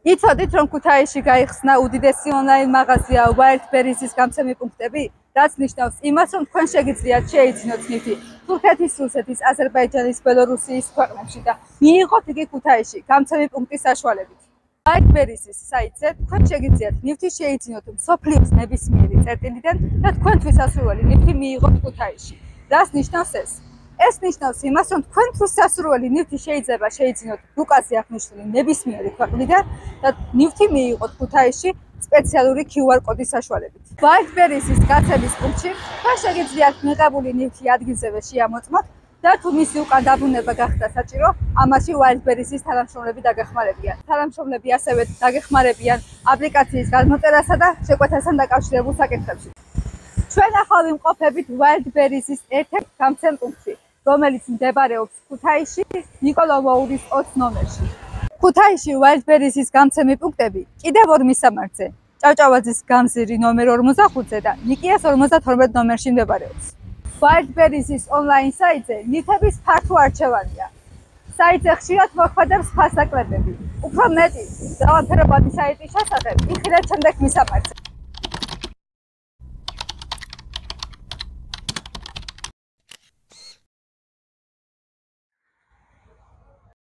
იცოდით, რომ ქუთაისში გაიხსნა უდიდესი ონლაინ მაღაზია Wildberries-ის გამცემი პუნქტები, რაც ნიშნავს იმას, რომ თქვენ შეგიძლიათ შეიძინოთ ნივთი თურქეთის, რუსეთის, აზერბაიჯანის, ბელორუსიის ქვეყნებში და მიიღოთ იგი ქუთაისში გამცემი პუნქტის საშუალებით. Wildberries-ის საიტზე თქვენ შეგიძლიათ ნივთი შეიძინოთ მსოფლიოს ნებისმიერი წერტილიდან და თქვენთვის ასურველი ნივთი მიიღოთ ქუთაისში. რას ნიშნავს ეს? ეს ნიშნავს იმას, რომ თქვენთვის სასურველი ნივთი შეიძლება შეიძინოთ რუკაზე აღნიშნული ნებისმიერი ქვეყნიდან და ნივთი მიიღოთ ქუთაისში სპეციალური QR კოდის საშუალებით. Wildberries-ის გაცემის პუნქტში თქვენ შეგიძლიათ მიღებული ნივთი ადგილზევე შეამოწმოთ და თუ მისი უკან დაბრუნება გახდა საჭირო, ამაში Wildberries-ის თანამშრომლები დაგეხმარებიან. თანამშრომლები ასევე დაგეხმარებიან აპლიკაციის გადმოწერასა და შეკვეთასთან დაკავშირებულ საკითხებში. ჩვენ ახლა ვიმყოფებით Wildberries-ის ერთ-ერთ გამცემ პუნქტში, რომელიც მდებარეობს ქუთაისში, ნიკოლო მოურის 20 ნომერში. ქუთაისში Wildberries-ის გამცემი პუნქტები კიდევ ორ მისამართზე, ჭავჭავაძის გამზირი ნომერ 45-ზე და ნიკიას 52 ნომერში მდებარეობს. Wildberries-ის ონლაინ საიტზე ნივთების ფართო არჩევანია. საიტზე ხშირად მოქმედებს ფასაკლებები. უფრო მეტი, მრავალფეროვანი საიტის შესახებ იხილეთ შემდეგ მისამართზე.